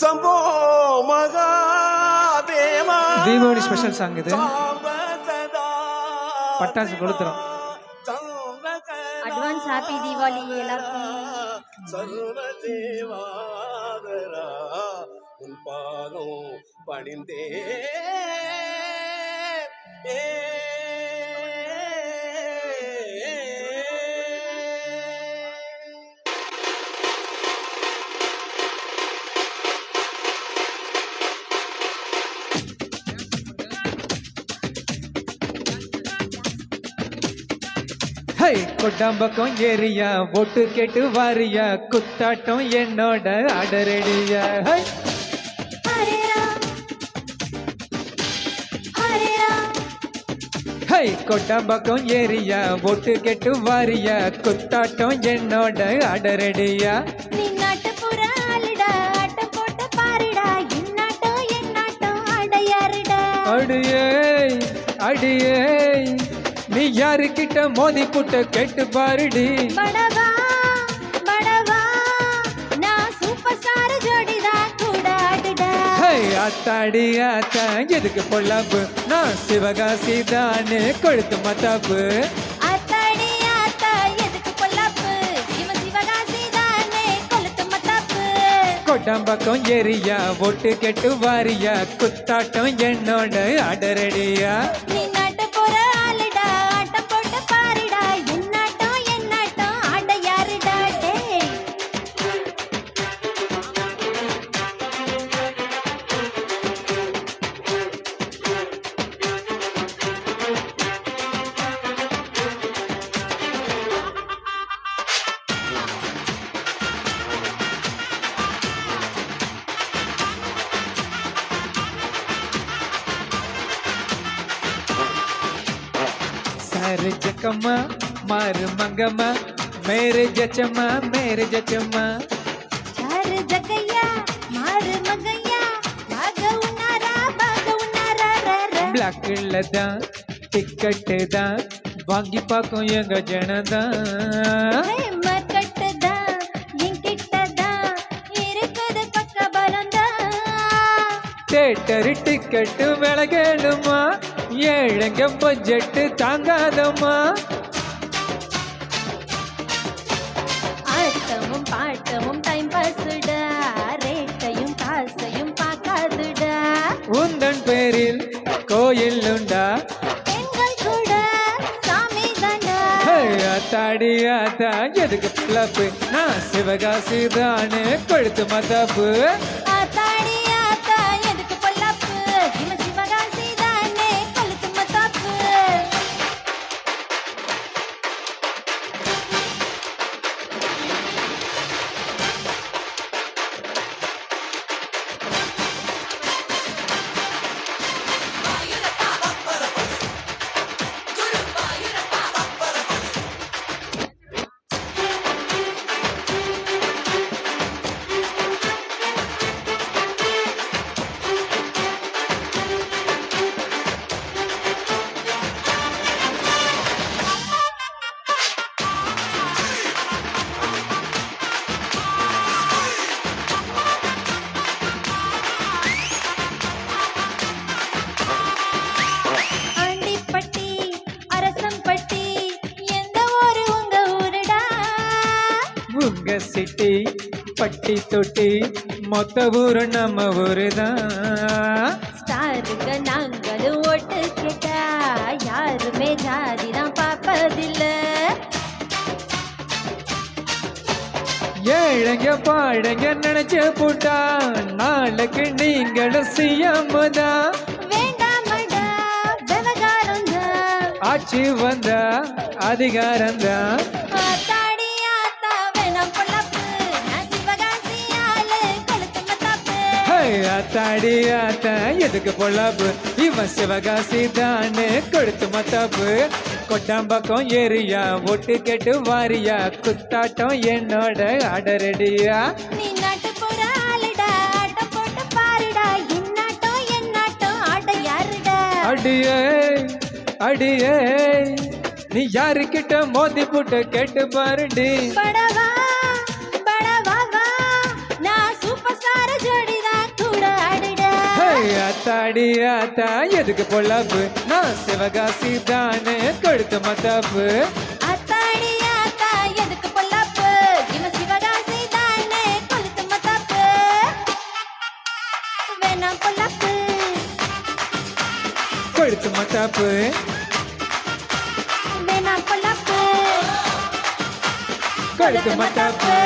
Shambho Mahadeva. Deepavali special song இது. பட்டாசு கொளுத்துறோம். Advance happy Deepavali எல்லாருக்கும். சர்வதேவாதரா உன் பாதம் பணிந்தே கொட்டாம்பக்கம் ஏரியா ஒட்டு கேட்டு வாரியா குத்தாட்டம் என்னோட அடரடியா. கொட்டாம்பக்கம் ஏரியா ஒட்டு கேட்டு வாரியா குத்தாட்டம் என்னோட அடரடியா. நீ நாட்டு புறாலிடா ஆட்டம் போட்டு பாருடா இன்னாட்டம் என்னாட்டம் அடையாருடா. அடியே அடியே நீ யாருக்கிட்ட மோதி புட்ட கேட்டு பாருடி. படவா படவா நான் சூப்பர் ஸ்டார் ஜோடிதா கூட ஆடுடா. அத்தாடி ஆத்தா எதுக்கு பொல்லாப்பு நான் சிவகாசி தானே கொழுத்து மத்தாப்பு. அத்தாடி ஆத்தா எதுக்கு பொல்லாப்பு இவன் சிவகாசி தானே கொழுத்து மத்தாப்பு. கொட்டாம்பக்கம் ஏரியா ஒட்டு கெட்டு வாரியா குத்தாட்டம் என்னோட அடரடியா. நீ நாட்டு போற ஆளுடா ஆட்டம் போட்டு பாருடா என்னாட்டம் என்னாட்டம் ஆட யாருடா. सारे जकमा मार मंगमा मेरे जचमा मेरे जचमा. சாரு ஜக்கையா மாறு மகையா பாக உன்னாரா பிளாக்ல தான் டிக்கெட்டு தான் வாங்கி பார்க்கும் எங்க ஜனதான். மர்க்கட்டுதான் என்கிட்டதான் இருக்குது பக்க பலம்தான். தேட்டரு டிக்கெட்டு விலகேளுமா ஏழைங்க பட்ஜெட்டு தாங்காதம்மா. ஆட்டமும் பாட்டமும் டைம் பாஸ்டா ரேட்டையும் காசையும் பார்க்காதுடா. உந்தன் பேரில் கோயில் உண்டா பெண்கள் கூட சாமி தாண்டா. அத்தாடி ஆத்தா எதுக்கு பிளப்பு நான் சிவகாசி தானே கொழுத்து மத்தாப்பு. ஆத்தாடி ஆத்தா எதுக்கு பொல்லாப்பு இவன் சிவகாசி தானே கொழுத்து மத்தாப்பு. ஆண்டிப்பட்டி அரசம்பட்டி எந்த ஊரு உங்க ஊருடா. உங்க சிட்டி பட்டி தொட்டி மொத்த ஊரு நம்ம ஊருதான். ஸ்டாருக்கு நாங்களும் ஓட்டு கேட்டா யாருமே ஜாதிதான் பார்ப்பதில்ல. ஏழைங்க பாழைங்க நினைச்ச போட்டா நாளைக்கு நீங்களும் செய்யாமதான். வேண்டாமடா விவகாரம்தான். ஆட்சி வந்தா அதிகாரம்தான். ஆத்தாடி ஆத்தா வேணாம் பொல்லாப்பு நான் சிவகாசி ஆளு கொளுத்து மத்தாப்பு. அத்தாடி ஆத்தா எதுக்கு பொல்லாப்பு இவன் சிவகாசி தானே கொழுத்து மத்தாப்பு. கொட்டாம்பக்கம் ஏரியா ஒட்டு கெட்டு வாரியா குத்தாட்டம் என்னோட அடரடியா. நீ நாட்டு போற ஆளுடா ஆட்டம் போட்டு பாருடா என்னாட்டம் என்னாட்டம் ஆட யாருடா. அடியே அடியே நீ யாருக்கிட்ட மோதி புட்ட கேட்டு பாருடி. படவா படவா வா நான் சூப்பர் ஸ்டார் ஜோடிதா ஆத்தாடி ஆத்தா எதுக்கு பொல்லாப்பு நான் சிவகாசி தானே கொடுத்த மத்தாப்பு அத்தாடி ஆத்தா எதுக்கு பொல்லாப்பு இவன் சிவகாசி தானே கொளுத்து மத்தாப்பு வேணாம் பொல்லாப்பு கொடுத்த மத்தாப்பு வேணாம் பொல்லாப்பு கொடுத்த மத்தாப்பு